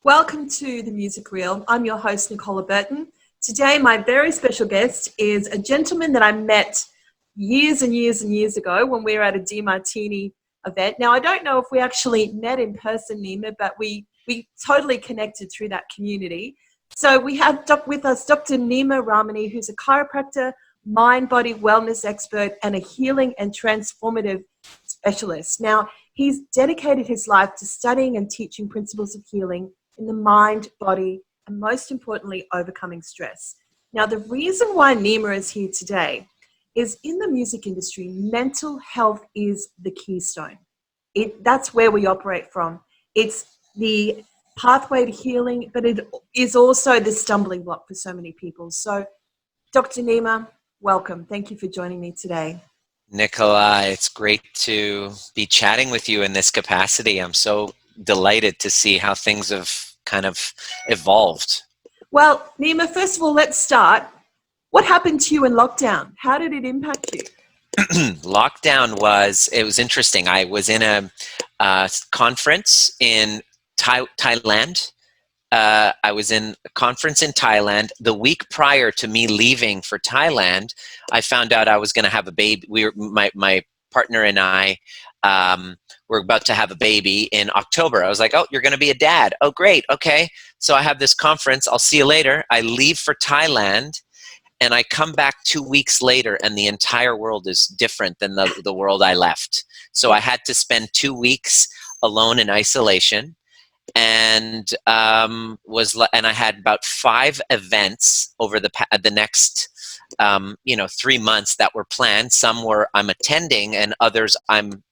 Welcome to The Music Reel. I'm your host, Nicola Burton. Today, my very special guest is a gentleman that I met years and years and years ago when we were at a DiMartini event. Now, I don't know if we actually met in person, Nima, but we totally connected through that community. So we have with us Dr. Nima Rahmany, who's a chiropractor, mind-body wellness expert, and a healing and transformative specialist. Now, he's dedicated his life to studying and teaching principles of healing in the mind, body, and most importantly, overcoming stress. Now, the reason why Nima is here today is in the music industry, mental health is the keystone. That's where we operate from. It's the pathway to healing, but it is also the stumbling block for so many people. So, Dr. Nima, welcome. Thank you for joining me today. Nicola, it's great to be chatting with you in this capacity. I'm so delighted to see how things have kind of evolved. Well, Nima, first of all, let's start. What happened to you in lockdown? How did it impact you? Lockdown was interesting. I was in a conference in Thailand. I was in a conference in Thailand. The week prior to me leaving for Thailand, I found out I was going to have a baby. My partner and I were about to have a baby in October. I was like, oh, you're going to be a dad. Oh, great. Okay. So I have this conference. I'll see you later. I leave for Thailand. And I come back 2 weeks later, and the entire world is different than the world I left. So I had to spend 2 weeks alone in isolation, and I had about 5 events over the next 3 months that were planned. Some were I'm attending, and others I'm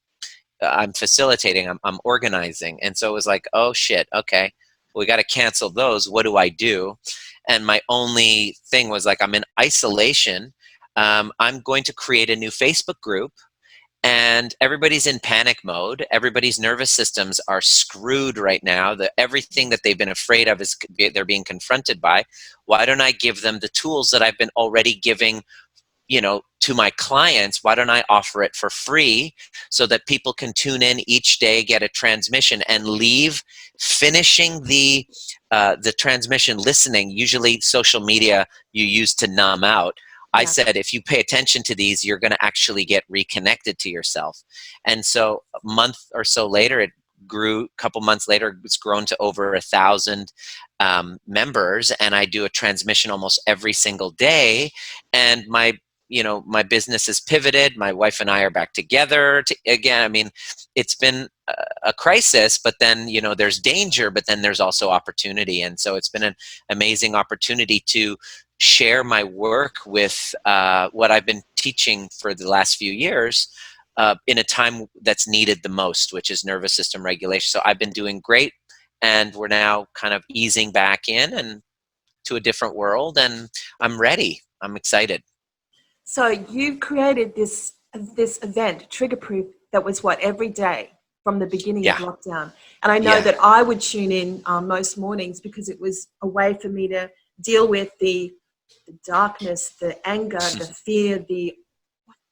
facilitating. I'm organizing, and so it was like, oh shit, okay, we got to cancel those. What do I do? And my only thing was like, I'm in isolation. I'm going to create a new Facebook group, and everybody's in panic mode. Everybody's nervous systems are screwed right now. Everything that they've been afraid of they're being confronted by. Why don't I give them the tools that I've been already giving, to my clients? Why don't I offer it for free so that people can tune in each day, get a transmission, and leave finishing the transmission listening? Usually social media you use to numb out. Yeah. I said, if you pay attention to these, you're going to actually get reconnected to yourself. And so a month or so later, it grew. A couple months later, it's grown to over 1,000 members, and I do a transmission almost every single day. And my business is pivoted. My wife and I are back together again. I mean, it's been a crisis, but then, there's danger, but then there's also opportunity. And so it's been an amazing opportunity to share my work with what I've been teaching for the last few years in a time that's needed the most, which is nervous system regulation. So I've been doing great, and we're now kind of easing back in and to a different world, and I'm ready. I'm excited. So you created this event, Trigger Proof, that was every day from the beginning of lockdown. And I know that I would tune in most mornings because it was a way for me to deal with the darkness, the anger, the fear, what the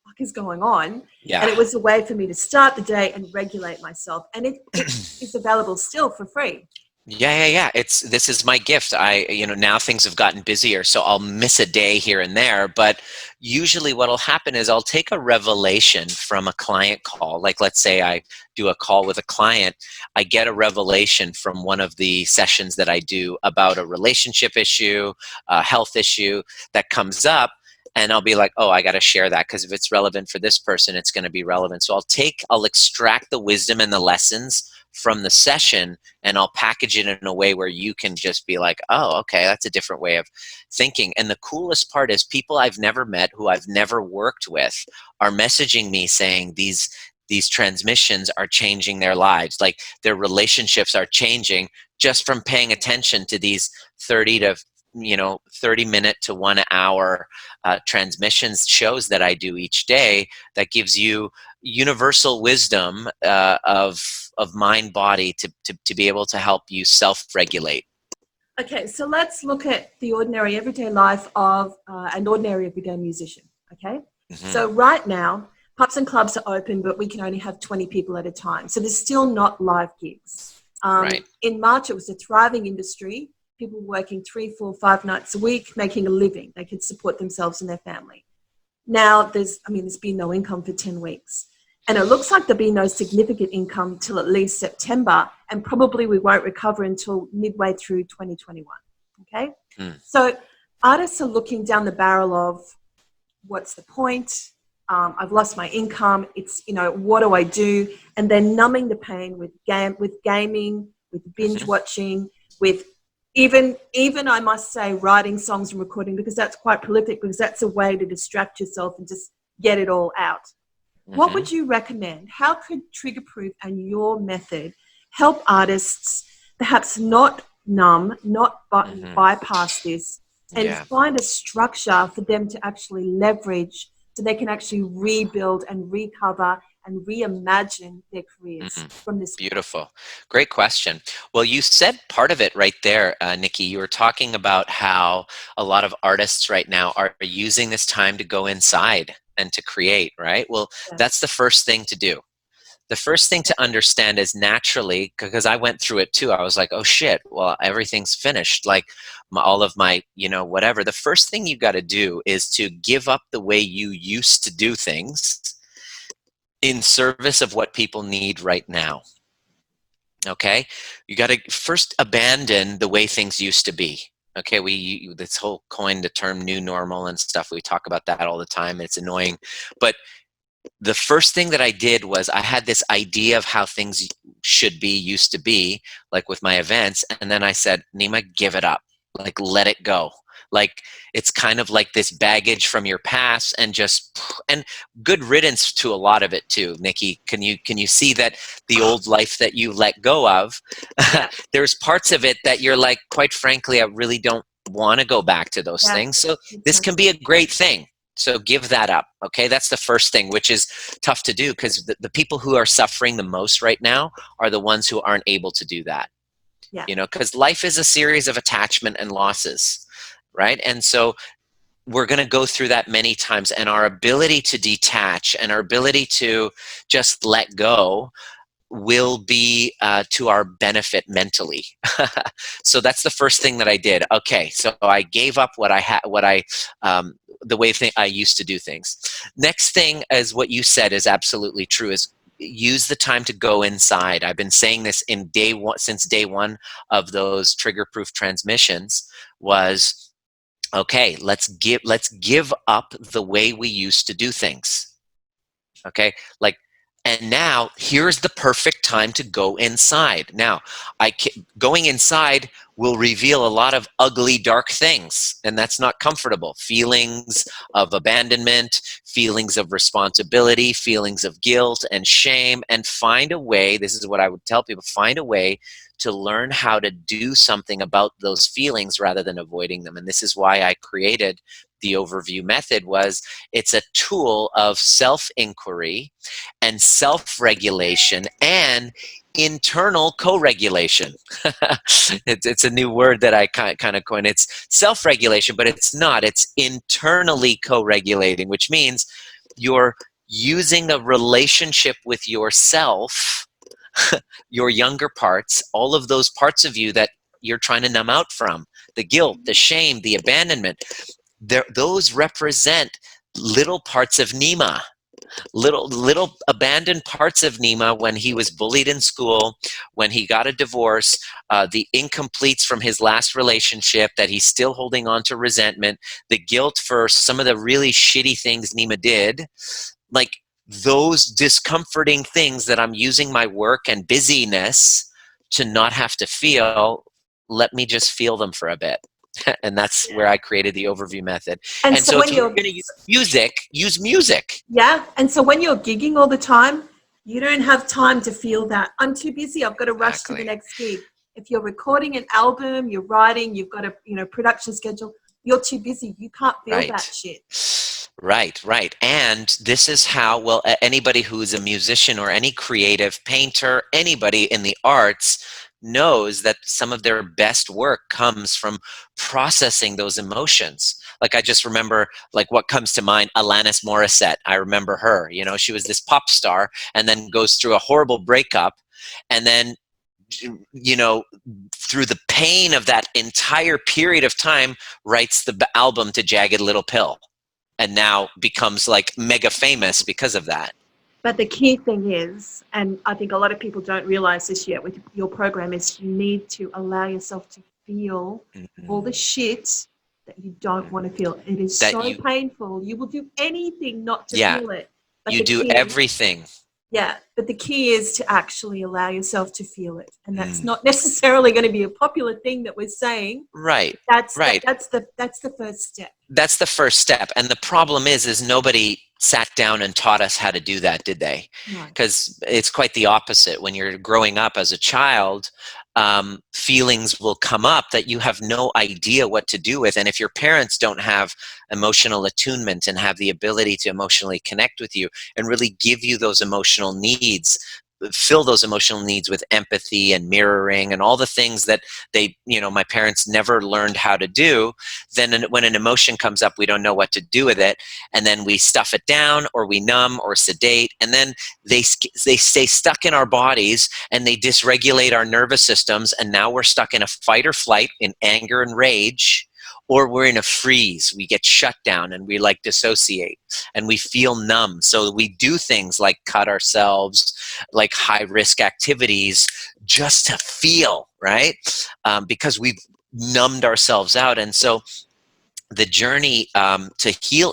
fuck is going on. Yeah. And it was a way for me to start the day and regulate myself. And it is available still for free. Yeah. This is my gift. Now things have gotten busier, so I'll miss a day here and there. But usually what'll happen is I'll take a revelation from a client call. Like, let's say I do a call with a client. I get a revelation from one of the sessions that I do about a relationship issue, a health issue that comes up. And I'll be like, oh, I got to share that, because if it's relevant for this person, it's going to be relevant. So I'll extract the wisdom and the lessons from the session, and I'll package it in a way where you can just be like, oh, okay, that's a different way of thinking. And the coolest part is people I've never met, who I've never worked with, are messaging me saying these transmissions are changing their lives. Like, their relationships are changing just from paying attention to these 30 minute to 1 hour transmissions shows that I do each day, that gives you universal wisdom of mind body to be able to help you self-regulate. Okay, so let's look at the ordinary everyday life of an ordinary everyday musician. Okay, So right now pubs and clubs are open, but we can only have 20 people at a time, so there's still not live gigs. Right. In March, it was a thriving industry. People working 3, 4, 5 nights a week, making a living. They could support themselves and their family. Now there's been no income for 10 weeks. And it looks like there'll be no significant income till at least September. And probably we won't recover until midway through 2021. Okay. So artists are looking down the barrel of, what's the point? I've lost my income. It's, what do I do? And then numbing the pain with gaming, with binge watching, with even I must say writing songs and recording, because that's quite prolific, because that's a way to distract yourself and just get it all out. What would you recommend? How could Trigger Proof and your method help artists perhaps not numb, not bypass this, and find a structure for them to actually leverage so they can actually rebuild and recover and reimagine their careers from this? Beautiful. Great question. Well, you said part of it right there, Nikki. You were talking about how a lot of artists right now are using this time to go inside and to create, right? Well, that's the first thing to do. The first thing to understand is, naturally, because I went through it too, I was like, oh shit, well, everything's finished. Like all of my, whatever. The first thing you got to do is to give up the way you used to do things in service of what people need right now. Okay? You got to first abandon the way things used to be. Okay, this whole coined the term new normal and stuff. We talk about that all the time. It's annoying. But the first thing that I did was, I had this idea of how things used to be, like with my events. And then I said, Nima, give it up. Like, let it go. Like, it's kind of like this baggage from your past, and good riddance to a lot of it too. Nikki, can you see that the old life that you let go of, there's parts of it that you're like, quite frankly, I really don't want to go back to those things. So this can be a great thing. So give that up. Okay. That's the first thing, which is tough to do, because the people who are suffering the most right now are the ones who aren't able to do that. Because life is a series of attachment and losses. Right. And so we're going to go through that many times, and our ability to detach and our ability to just let go will be to our benefit mentally. So that's the first thing that I did. Okay. So I gave up what I had, the way I used to do things. Next thing is what you said is absolutely true, is use the time to go inside. I've been saying this since day one of those Trigger Proof transmissions was, okay, let's give up the way we used to do things. Okay, and now here's the perfect time to go inside. Now, going inside will reveal a lot of ugly, dark things, and that's not comfortable. Feelings of abandonment, feelings of responsibility, feelings of guilt and shame, and find a way, this is what I would tell people, find a way to learn how to do something about those feelings rather than avoiding them. And this is why I created the overview method. It's a tool of self-inquiry and self-regulation and internal co-regulation. It's a new word that I kind of coined. It's self-regulation, but it's not. It's internally co-regulating, which means you're using a relationship with yourself, your younger parts, all of those parts of you that you're trying to numb out from, the guilt, the shame, the abandonment. Those represent little parts of Nima, little abandoned parts of Nima when he was bullied in school, when he got a divorce, the incompletes from his last relationship that he's still holding on to resentment, the guilt for some of the really shitty things Nima did, like those discomforting things that I'm using my work and busyness to not have to feel. Let me just feel them for a bit. And that's where I created the overview method. And so if you're going to use music, use music. Yeah. And so when you're gigging all the time, you don't have time to feel that. I'm too busy. I've got to rush to the next gig. If you're recording an album, you're writing, you've got a production schedule, you're too busy. You can't feel that shit. Right. And this is how, anybody who's a musician or any creative painter, anybody in the arts knows that some of their best work comes from processing those emotions. Like, I just remember, what comes to mind, Alanis Morissette. I remember her, she was this pop star and then goes through a horrible breakup and then you know, through the pain of that entire period of time, writes the album to Jagged Little Pill, and now becomes like mega famous because of that. But the key thing is, and I think a lot of people don't realize this yet with your program, is you need to allow yourself to feel all the shit that you don't want to feel. It is That so you, painful. You will do anything not to yeah, feel it. But you the do key, everything. yeah, but the key is to actually allow yourself to feel it. And that's not necessarily going to be a popular thing that we're saying. Right. That's right. that's the first step. That's the first step. And the problem is nobody sat down and taught us how to do that, did they? Because it's quite the opposite. When you're growing up as a child, feelings will come up that you have no idea what to do with. And if your parents don't have emotional attunement and have the ability to emotionally connect with you and really give you those emotional needs, fill those emotional needs with empathy and mirroring and all the things that they, you know, my parents never learned how to do, then when an emotion comes up, we don't know what to do with it. And then we stuff it down, or we numb or sedate. And then they stay stuck in our bodies, and they dysregulate our nervous systems. And now we're stuck in a fight or flight, in anger and rage, or we're in a freeze. We get shut down and we like dissociate and we feel numb. So we do things like cut ourselves, like high risk activities, just to feel, right? Because we've numbed ourselves out. And so the journey to heal,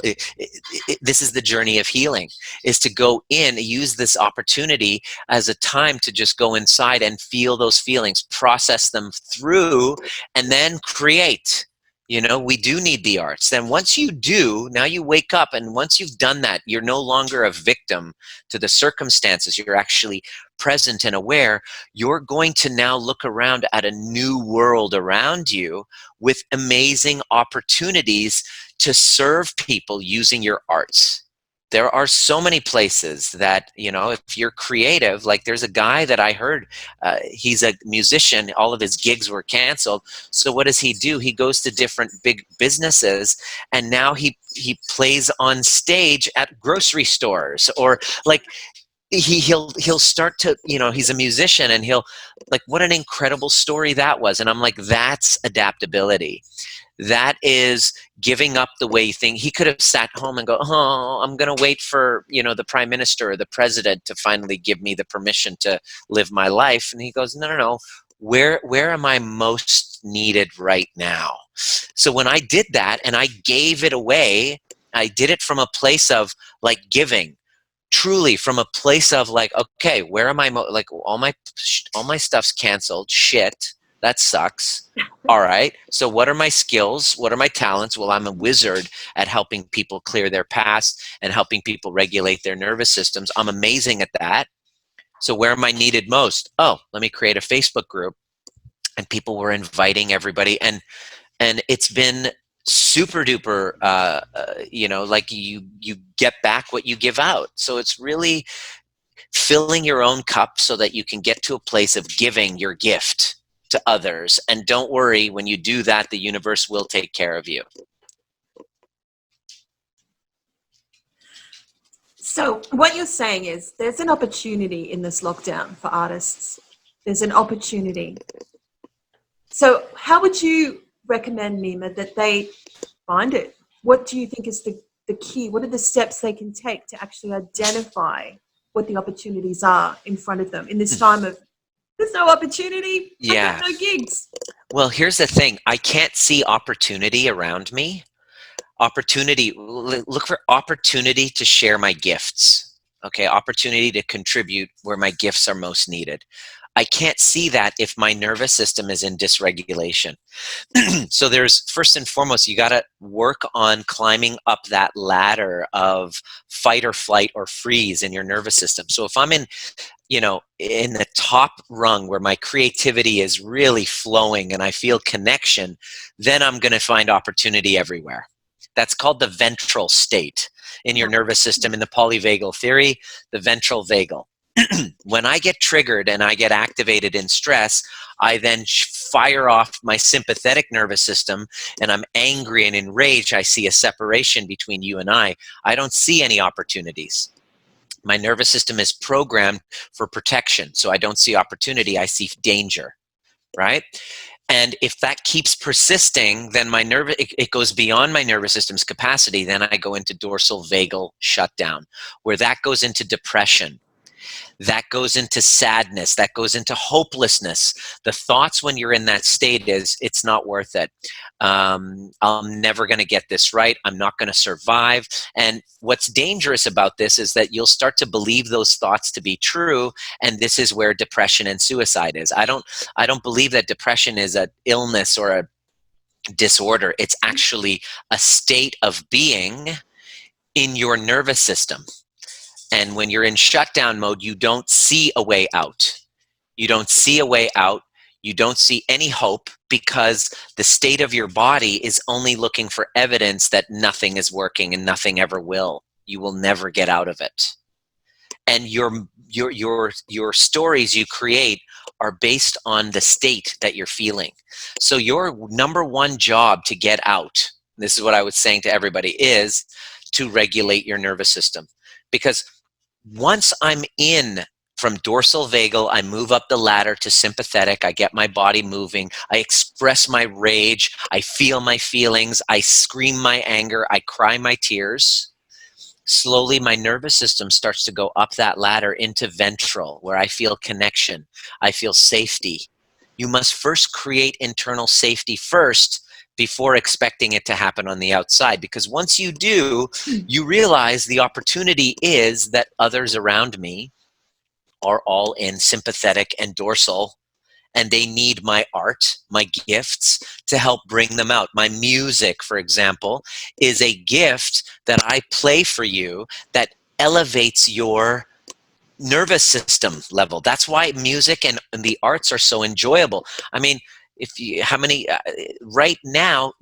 this is the journey of healing, is to go in, use this opportunity as a time to just go inside and feel those feelings, process them through, and then create. You know, we do need the arts. Then once you do, now you wake up, and once you've done that, you're no longer a victim to the circumstances. You're actually present and aware. You're going to now look around at a new world around you with amazing opportunities to serve people using your arts. There are so many places that, you know, if you're creative, like there's a guy that I heard, he's a musician, all of his gigs were canceled. So what does he do? He goes to different big businesses, and now he plays on stage at grocery stores, or like he'll start to, you know, he's a musician, and he'll, like, what an incredible story that was. And I'm like, that's adaptability. That is giving up the way you think. He could have sat home and go, oh, I'm going to wait for, you know, the prime minister or the president to finally give me the permission to live my life. And he goes, no. Where am I most needed right now? So when I did that and I gave it away, I did it from a place of like giving, truly from a place of like, okay, where am I? Like all my stuff's canceled. Shit. That sucks. All right. So what are my skills? What are my talents? Well, I'm a wizard at helping people clear their past and helping people regulate their nervous systems. I'm amazing at that. So where am I needed most? Oh, let me create a Facebook group. And people were inviting everybody. And it's been super duper, you know, like you get back what you give out. So it's really filling your own cup so that you can get to a place of giving your gift to others. And don't worry, when you do that, the universe will take care of you. So what you're saying is there's an opportunity in this lockdown for artists. There's an opportunity. So how would you recommend, Nima, that they find it? What do you think is the key? What are the steps they can take to actually identify what the opportunities are in front of them in this time of there's no opportunity. Yeah. I got no gigs. Well, here's the thing. I can't see opportunity around me. Opportunity, look for opportunity to share my gifts. Okay, opportunity to contribute where my gifts are most needed. I can't see that if my nervous system is in dysregulation. So there's, first and foremost, you got to work on climbing up that ladder of fight or flight or freeze in your nervous system. So if I'm in, you know, in the top rung where my creativity is really flowing and I feel connection, then I'm going to find opportunity everywhere. That's called the ventral state in your nervous system. In the polyvagal theory, the ventral vagal. When I get triggered and I get activated in stress, I then fire off my sympathetic nervous system, and I'm angry and enraged. I see a separation between you and I don't see any opportunities. My nervous system is programmed for protection. So I don't see opportunity, I see danger, right? And if that keeps persisting, then it goes beyond my nervous system's capacity. Then I go into dorsal vagal shutdown, where that goes into depression. That goes into sadness. That goes into hopelessness. The thoughts when you're in that state is, it's not worth it. I'm never going to get this right. I'm not going to survive. And what's dangerous about this is that you'll start to believe those thoughts to be true. And this is where depression and suicide is. I don't believe that depression is an illness or a disorder. It's actually a state of being in your nervous system. And when you're in shutdown mode, you don't see a way out. You don't see a way out. You don't see any hope, because the state of your body is only looking for evidence that nothing is working and nothing ever will. You will never get out of it. And your stories you create are based on the state that you're feeling. So your number one job to get out, this is what I was saying to everybody, is to regulate your nervous system. Because once I'm in from dorsal vagal, I move up the ladder to sympathetic. I get my body moving. I express my rage. I feel my feelings. I scream my anger. I cry my tears. Slowly, my nervous system starts to go up that ladder into ventral, where I feel connection. I feel safety. You must first create internal safety first before expecting it to happen on the outside. Because once you do, you realize the opportunity is that others around me are all in sympathetic and dorsal, and they need my art, my gifts, to help bring them out. My music, for example, is a gift that I play for you that elevates your nervous system level. That's why music and the arts are so enjoyable. I mean, right now,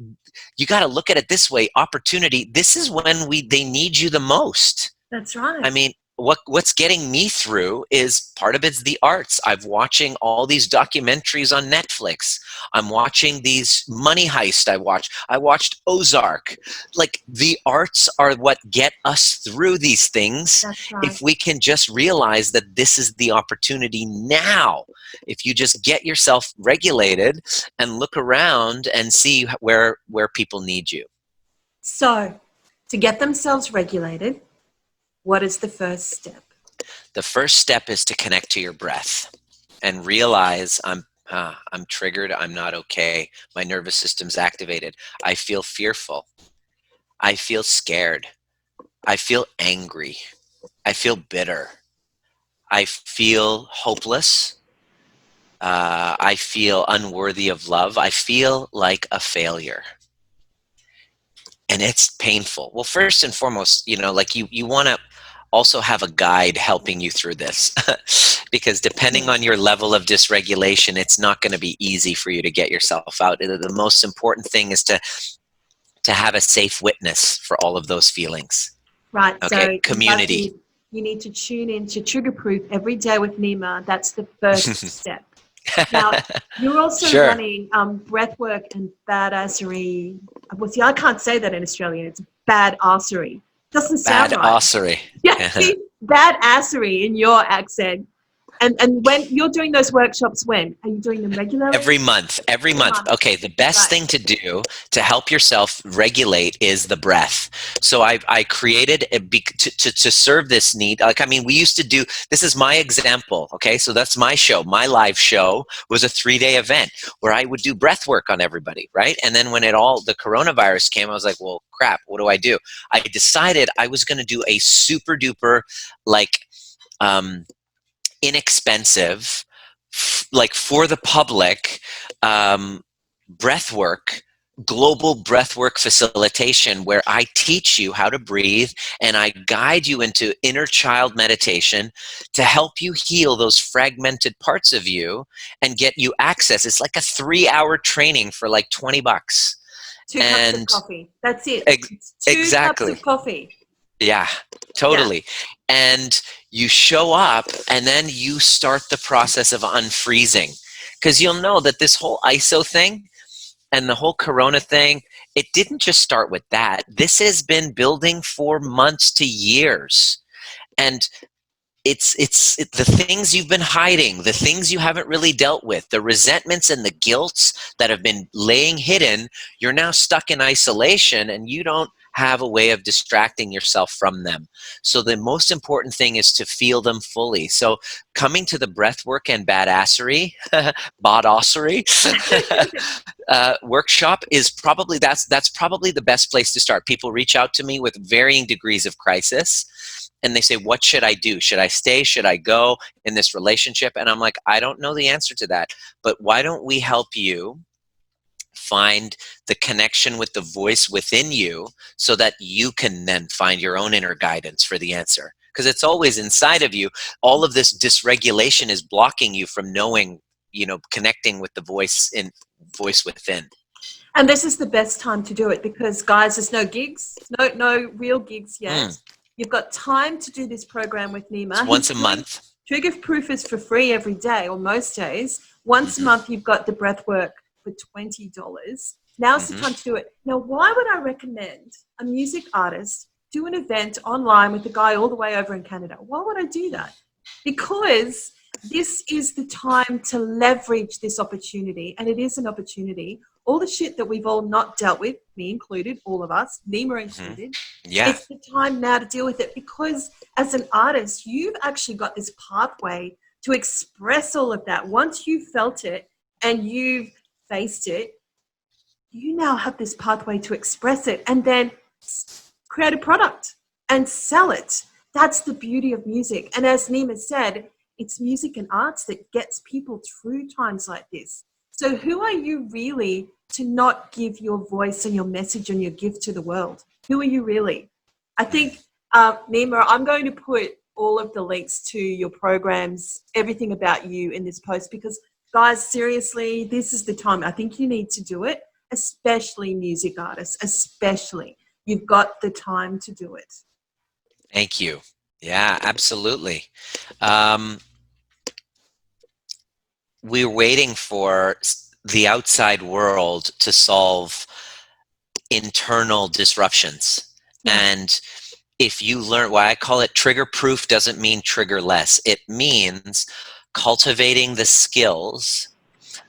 you got to look at it this way: opportunity. This is when they need you the most. That's right. I mean, what's getting me through is, part of it's the arts. I'm watching all these documentaries on Netflix. I'm watching these Money Heist. I watched Ozark. Like, the arts are what get us through these things. That's right. If we can just realize that this is the opportunity now. If you just get yourself regulated and look around and see where people need you. So, to get themselves regulated, what is the first step? The first step is to connect to your breath and realize, I'm triggered. I'm not okay. My nervous system's activated. I feel fearful. I feel scared. I feel angry. I feel bitter. I feel hopeless. I feel unworthy of love. I feel like a failure. And it's painful. Well, first and foremost, like you want to also have a guide helping you through this, because depending on your level of dysregulation, it's not going to be easy for you to get yourself out. The most important thing is to have a safe witness for all of those feelings. Right. Okay. So community. You need to tune in to Trigger Proof every day with Nima. That's the first step. Now, you're also Sure. running breathwork and badassery. Well, see, I can't say that in Australian. It's badassery. Doesn't sound right. Badassery. Yeah, see, badassery in your accent. And when you're doing those workshops, when are you doing them regularly? Every month. Okay, the best thing to do to help yourself regulate is the breath. So I created to serve this need. We used to do, this is my example, okay? So that's my show. My live show was a 3-day event where I would do breath work on everybody, right? And then when the coronavirus came, I was like, well, crap, what do I do? I decided I was going to do a super duper, inexpensive, for the public, breathwork, global breathwork facilitation, where I teach you how to breathe and I guide you into inner child meditation to help you heal those fragmented parts of you and get you access. It's like a 3-hour training for like $20. 2 cups of coffee. That's it. Exactly. 2 cups of coffee. Yeah, totally. Yeah. And you show up and then you start the process of unfreezing, because you'll know that this whole ISO thing and the whole Corona thing, it didn't just start with that. This has been building for months to years. And the things you've been hiding, the things you haven't really dealt with, the resentments and the guilts that have been laying hidden, you're now stuck in isolation and you don't have a way of distracting yourself from them. So the most important thing is to feel them fully. So coming to the breathwork and badassery, badassery workshop is probably, that's probably the best place to start. People reach out to me with varying degrees of crisis. And they say, what should I do? Should I stay? Should I go in this relationship? And I'm like, I don't know the answer to that. But why don't we help you find the connection with the voice within you so that you can then find your own inner guidance for the answer? Because it's always inside of you. All of this dysregulation is blocking you from knowing, connecting with the voice within. And this is the best time to do it because, guys, there's no gigs, no real gigs yet. You've got time to do this program with Nima. It's once a month. Trigger Proof is for free every day or most days. Once a month, you've got the breath work for $20. Now's the time to do it. Now, why would I recommend a music artist do an event online with a guy all the way over in Canada? Why would I do that? Because this is the time to leverage this opportunity, and it is an opportunity. All the shit that we've all not dealt with, me included, all of us, Nima included, it's the time now to deal with it because as an artist, you've actually got this pathway to express all of that. Once you've felt it and you've faced it, you now have this pathway to express it and then create a product and sell it. That's the beauty of music. And as Nima said, it's music and arts that gets people through times like this. So who are you really to not give your voice and your message and your gift to the world? Who are you really? I think, Nima, I'm going to put all of the links to your programs, everything about you in this post because, guys, seriously, this is the time. I think you need to do it, especially music artists, especially. You've got the time to do it. Thank you. Yeah, absolutely. We're waiting for the outside world to solve internal disruptions. And if you learn, why I call it trigger proof doesn't mean trigger less. It means cultivating the skills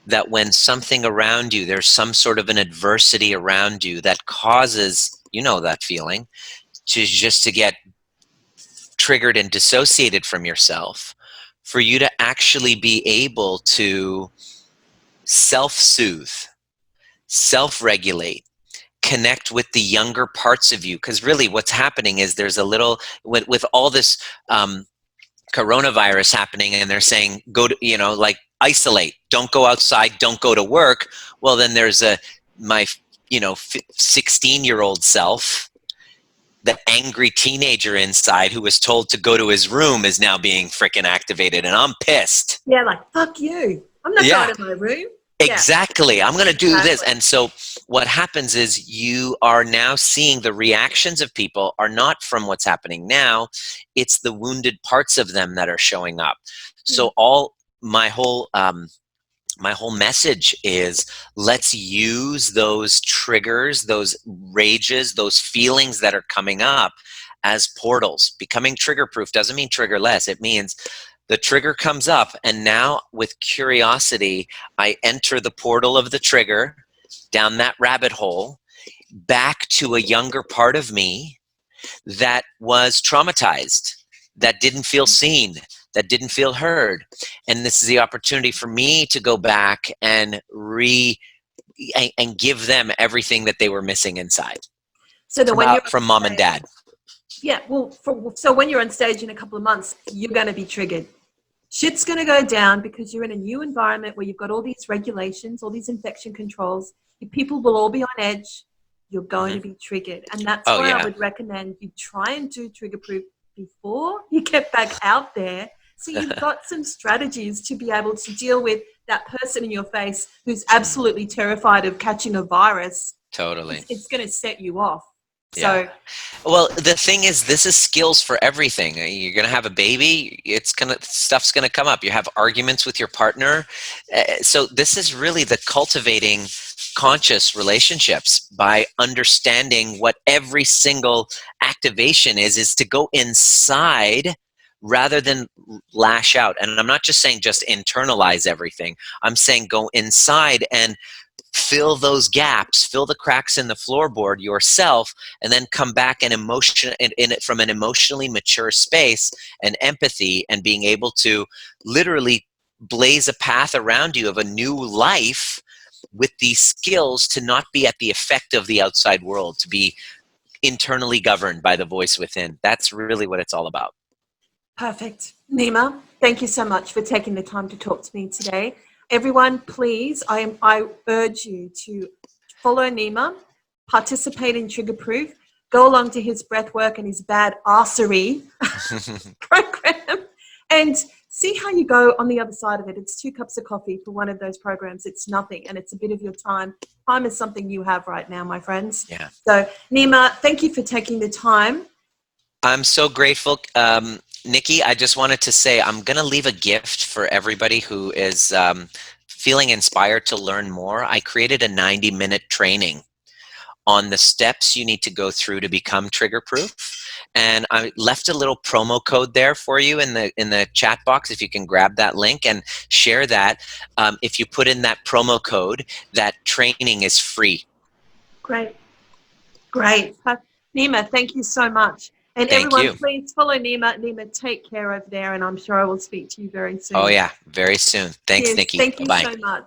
that when something around you, there's some sort of an adversity around you that causes, that feeling, to get triggered and dissociated from yourself, for you to actually be able to self-soothe, self-regulate, connect with the younger parts of you. Because really what's happening is there's a little, with all this coronavirus happening and they're saying, go to, isolate, don't go outside, don't go to work. Well, then there's my 16-year-old self, the angry teenager inside who was told to go to his room is now being freaking activated, and I'm pissed. Yeah, like, fuck you. I'm not going to my room. Exactly. I'm going to do this. And so what happens is you are now seeing the reactions of people are not from what's happening now. It's the wounded parts of them that are showing up. So my whole message is, let's use those triggers, those rages, those feelings that are coming up as portals. Becoming trigger proof doesn't mean trigger less. It means the trigger comes up, and now with curiosity, I enter the portal of the trigger, down that rabbit hole, back to a younger part of me that was traumatized, that didn't feel seen, that didn't feel heard. And this is the opportunity for me to go back and give them everything that they were missing inside. So that from mom and dad. Yeah, well, so when you're on stage in a couple of months, you're going to be triggered. Shit's going to go down because you're in a new environment where you've got all these regulations, all these infection controls. Your people will all be on edge. You're going to be triggered. And that's why I would recommend you try and do trigger proof before you get back out there. So you've got some strategies to be able to deal with that person in your face who's absolutely terrified of catching a virus. Totally. It's going to set you off. Yeah. So, well, the thing is, this is skills for everything. You're going to have a baby. Stuff's going to come up. You have arguments with your partner. So this is really the cultivating conscious relationships by understanding what every single activation is to go inside rather than lash out. And I'm not just saying just internalize everything. I'm saying go inside and fill those gaps, fill the cracks in the floorboard yourself, and then come back and in it from an emotionally mature space and empathy, and being able to literally blaze a path around you of a new life with these skills to not be at the effect of the outside world, to be internally governed by the voice within. That's really what it's all about. Perfect. Nima, thank you so much for taking the time to talk to me today. Everyone, please, I urge you to follow Nima, participate in Trigger Proof, go along to his breath work and his bad arsery program, and see how you go on the other side of it. It's 2 cups of coffee for one of those programs. It's nothing, and it's a bit of your time. Time is something you have right now, my friends. Yeah. So, Nima, thank you for taking the time. I'm so grateful. Nikki, I just wanted to say I'm going to leave a gift for everybody who is feeling inspired to learn more. I created a 90-minute training on the steps you need to go through to become trigger proof. And I left a little promo code there for you in the chat box. If you can grab that link and share that. If you put in that promo code, that training is free. Great. Great. Nima, thank you so much. And Thank everyone, you. please follow Nima. Nima, take care over there, and I'm sure I will speak to you very soon. Oh, yeah, very soon. Thanks, Cheers. Nikki. Thank you Bye-bye. so much.